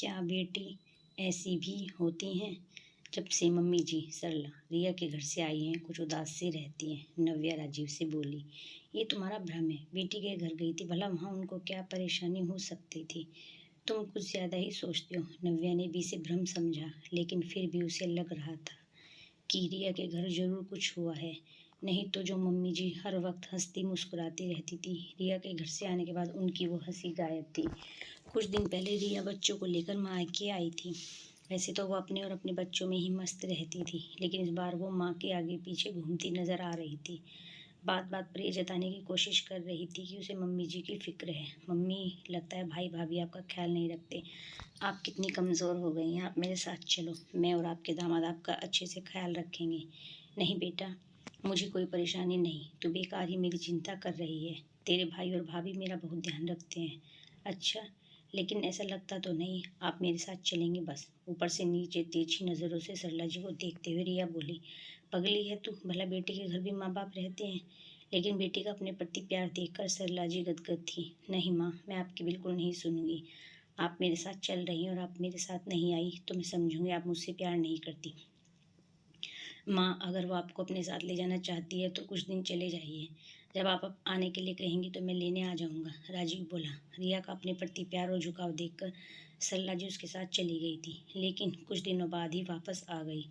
क्या बेटी ऐसी भी होती हैं? जब से मम्मी जी सरला रिया के घर से आई हैं कुछ उदास सी रहती हैं। नव्या राजीव से बोली, ये तुम्हारा भ्रम है। बेटी के घर गई थी, भला वहाँ उनको क्या परेशानी हो सकती थी? तुम कुछ ज्यादा ही सोचते हो। नव्या ने भी इसे भ्रम समझा, लेकिन फिर भी उसे लग रहा था कि रिया के घर जरूर कुछ हुआ है। नहीं तो जो मम्मी जी हर वक्त हंसती मुस्कुराती रहती थी, रिया के घर से आने के बाद उनकी वो हंसी गायब थी। कुछ दिन पहले रिया बच्चों को लेकर मायके आई थी। वैसे तो वो अपने और अपने बच्चों में ही मस्त रहती थी, लेकिन इस बार वो माँ के आगे पीछे घूमती नजर आ रही थी। बात बात पर ये जताने की कोशिश कर रही थी कि उसे मम्मी जी की फिक्र है। मम्मी, लगता है भाई भाभी आपका ख्याल नहीं रखते। आप कितनी कमज़ोर हो गई हैं। आप मेरे साथ चलो, मैं और आपके दामाद आपका अच्छे से ख्याल रखेंगे। नहीं बेटा, मुझे कोई परेशानी नहीं। तू बेकार ही मेरी चिंता कर रही है। तेरे भाई और भाभी मेरा बहुत ध्यान रखते हैं। अच्छा, लेकिन ऐसा लगता तो नहीं। आप मेरे साथ चलेंगे बस। ऊपर से नीचे तिरछी नज़रों से सरला जी को देखते हुए रिया बोली, पगली है तू? भला बेटी के घर भी माँ बाप रहते हैं। लेकिन बेटी का अपने प्रति प्यार देखकर सरला जी गदगद थी। नहीं माँ, मैं आपकी बिल्कुल नहीं सुनूंगी। आप मेरे साथ चल रही हैं और आप मेरे साथ नहीं आई तो मैं समझूंगी आप मुझसे प्यार नहीं करती। माँ, अगर वो आपको अपने साथ ले जाना चाहती है तो कुछ दिन चले जाइए। जब आप आने के लिए कहेंगी तो मैं लेने आ जाऊंगा। राजीव बोला। रिया का अपने प्रति प्यार और झुकाव देखकर सरला जी उसके साथ चली गई थी, लेकिन कुछ दिनों बाद ही वापस आ गई।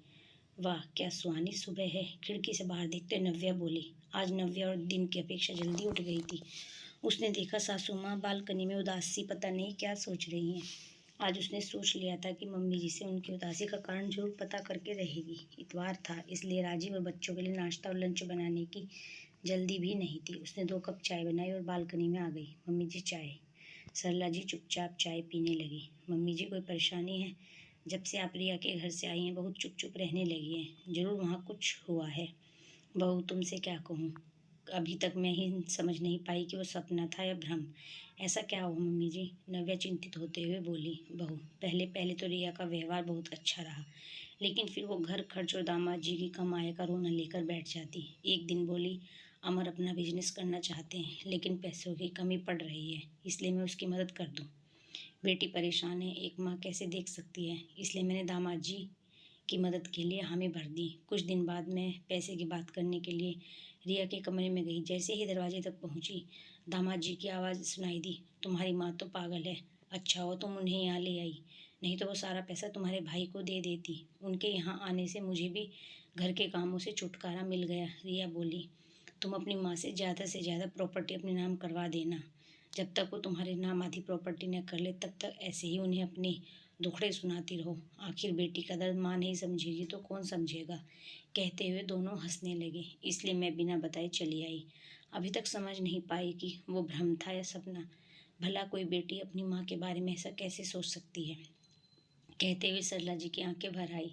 वाह, क्या सुहानी सुबह है। खिड़की से बाहर देखते नव्या बोली। आज नव्या और दिन की अपेक्षा जल्दी उठ गई थी। उसने देखा सासू माँ बालकनी में उदास सी पता नहीं क्या सोच रही हैं। आज उसने सोच लिया था कि मम्मी जी से उनकी उदासी का कारण जरूर पता करके रहेगी। इतवार था, इसलिए राजीव और बच्चों के लिए नाश्ता और लंच बनाने की जल्दी भी नहीं थी। उसने 2 कप चाय बनाई और बालकनी में आ गई। मम्मी जी चाय। सरला जी चुपचाप चाय पीने लगी। मम्मी जी, कोई परेशानी है? जब से आप रिया के घर से आई हैं बहुत चुप चुप रहने लगी हैं। जरूर वहाँ कुछ हुआ है। बहू, तुमसे क्या कहूँ, अभी तक मैं ही समझ नहीं पाई कि वो सपना था या भ्रम। ऐसा क्या हुआ मम्मी जी? नव्या चिंतित होते हुए बोली। बहू, पहले पहले तो रिया का व्यवहार बहुत अच्छा रहा, लेकिन फिर वो घर खर्च और दामाद जी की कमाई का रोना लेकर बैठ जाती। एक दिन बोली, अमर अपना बिजनेस करना चाहते हैं, लेकिन पैसों की कमी पड़ रही है, इसलिए मैं उसकी मदद कर दूं। बेटी परेशान है, एक माँ कैसे देख सकती है, इसलिए मैंने दामाद जी की मदद के लिए हामी भर दी। कुछ दिन बाद मैं पैसे की बात करने के लिए रिया के कमरे में गई। जैसे ही दरवाजे तक पहुंची, दामाद जी की आवाज़ सुनाई दी। तुम्हारी माँ तो पागल है। अच्छा हो तुम उन्हें यहाँ ले आई, नहीं तो वो सारा पैसा तुम्हारे भाई को दे देती। उनके यहाँ आने से मुझे भी घर के कामों से छुटकारा मिल गया। रिया बोली, तुम अपनी माँ से ज़्यादा प्रॉपर्टी अपने नाम करवा देना। जब तक वो तुम्हारे नाम आधी प्रॉपर्टी न कर ले, तब तक ऐसे ही उन्हें अपने दुखड़े सुनाती रहो। आखिर बेटी का दर्द माँ नहीं समझेगी तो कौन समझेगा? कहते हुए दोनों हंसने लगे। इसलिए मैं बिना बताए चली आई। अभी तक समझ नहीं पाई कि वो भ्रम था या सपना। भला कोई बेटी अपनी माँ के बारे में ऐसा कैसे सोच सकती है? कहते हुए सरला जी की आंखें भर आई।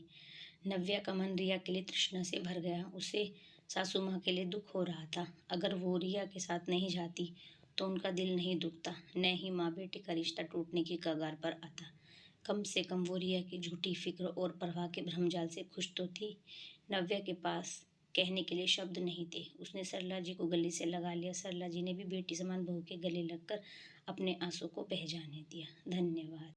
नव्या का मन रिया के लिए तृष्णा से भर गया। उसे सासू माँ के लिए दुख हो रहा था। अगर वो रिया के साथ नहीं जाती तो उनका दिल नहीं दुखता, न ही माँ बेटी का रिश्ता टूटने की कगार पर आता। कम से कम वो रिया की झूठी फिक्र और परवाह के भ्रमजाल से खुश तो थी। नव्या के पास कहने के लिए शब्द नहीं थे। उसने सरला जी को गले से लगा लिया। सरला जी ने भी बेटी समान बहू के गले लगकर अपने आंसू को बह जाने दिया। धन्यवाद।